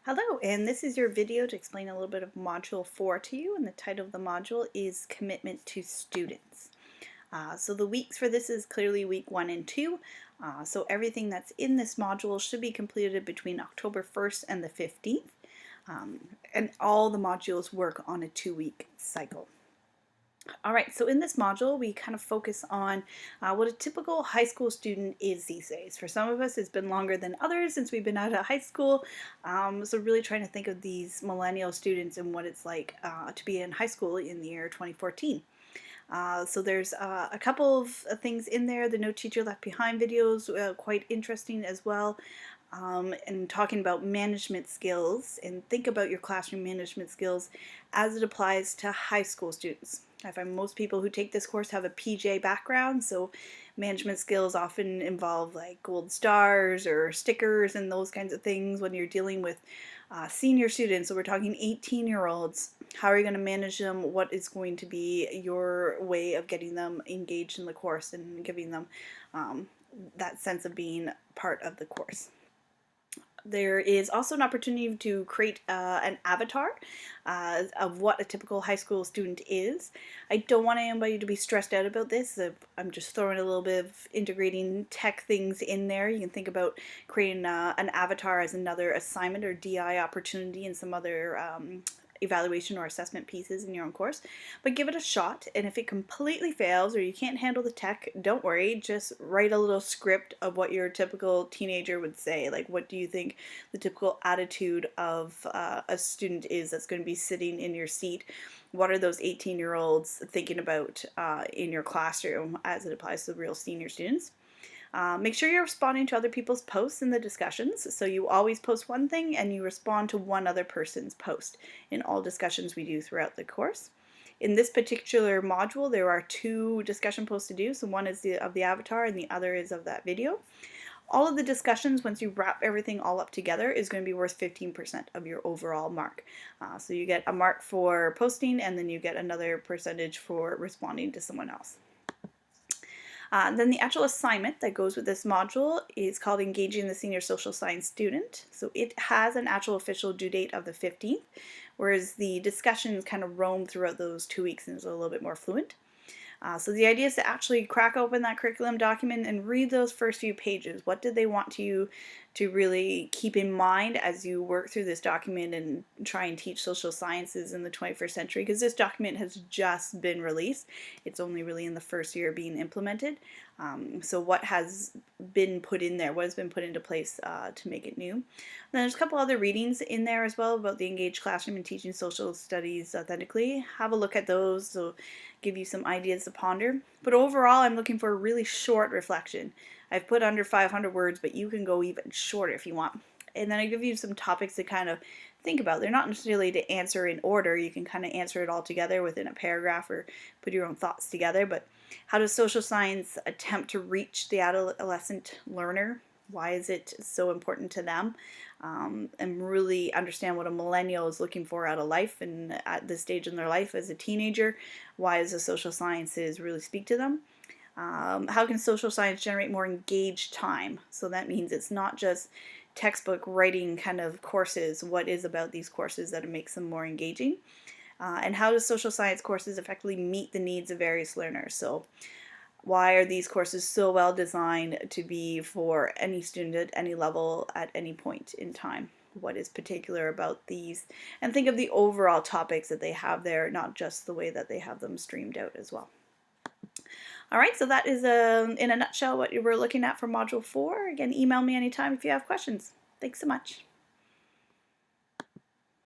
Hello, and this is your video to explain a little bit of Module 4 to you, and the title of the module is Commitment to Students. So the weeks for this is clearly week 1 and 2, so everything that's in this module should be completed between October 1st and the 15th, and all the modules work on a 2-week cycle. Alright, so in this module we kind of focus on what a typical high school student is these days. For some of us it's been longer than others since we've been out of high school, so really trying to think of these millennial students and what it's like to be in high school in the year 2014. So there's a couple of things in there. The No Teacher Left Behind videos, quite interesting as well. And talking about management skills, and think about your classroom management skills as it applies to high school students. I find most people who take this course have a PJ background, so management skills often involve like gold stars or stickers and those kinds of things when you're dealing with senior students. So we're talking 18-year-olds. How are you going to manage them? What is going to be your way of getting them engaged in the course and giving them that sense of being part of the course? There is also an opportunity to create an avatar of what a typical high school student is. I don't want anybody to be stressed out about this. I'm just throwing a little bit of integrating tech things in there. You can think about creating an avatar as another assignment or DI opportunity in some other evaluation or assessment pieces in your own course, but give it a shot. And if it completely fails or you can't handle the tech, don't worry, just write a little script of what your typical teenager would say. Like, what do you think the typical attitude of a student is that's going to be sitting in your seat? What are those 18-year-olds thinking about in your classroom as it applies to real senior students? Make sure you're responding to other people's posts in the discussions. So you always post one thing and you respond to one other person's post in all discussions we do throughout the course. In this particular module, there are 2 discussion posts to do. So one is of the avatar and the other is of that video. All of the discussions, once you wrap everything all up together, is going to be worth 15% of your overall mark. So you get a mark for posting, and then you get another percentage for responding to someone else. Then the actual assignment that goes with this module is called Engaging the Senior Social Science Student. So it has an actual official due date of the 15th, whereas the discussions kind of roam throughout those 2 weeks and is a little bit more fluent. So the idea is to actually crack open that curriculum document and read those first few pages. What did they want you to really keep in mind as you work through this document and try and teach social sciences in the 21st century? Because this document has just been released. It's only really in the first year being implemented. So what has been put in there, what has been put into place to make it new? And then there's a couple other readings in there as well about the engaged classroom and teaching social studies authentically. Have a look at those, so give you some ideas to ponder. But overall, I'm looking for a really short reflection. I've put under 500 words, but you can go even shorter if you want. And then I give you some topics to kind of think about. They're not necessarily to answer in order. You can kind of answer it all together within a paragraph or put your own thoughts together. But how does social science attempt to reach the adolescent learner? Why is it so important to them? And really understand what a millennial is looking for out of life and at this stage in their life as a teenager. Why does the social sciences really speak to them? How can social science generate more engaged time? So that means it's not just textbook writing kind of courses. What is about these courses that makes them more engaging? And how does social science courses effectively meet the needs of various learners? So why are these courses so well designed to be for any student at any level at any point in time? What is particular about these? And think of the overall topics that they have there, not just the way that they have them streamed out as well. All right, so that is in a nutshell what we're looking at for Module 4. Again, email me anytime if you have questions. Thanks so much.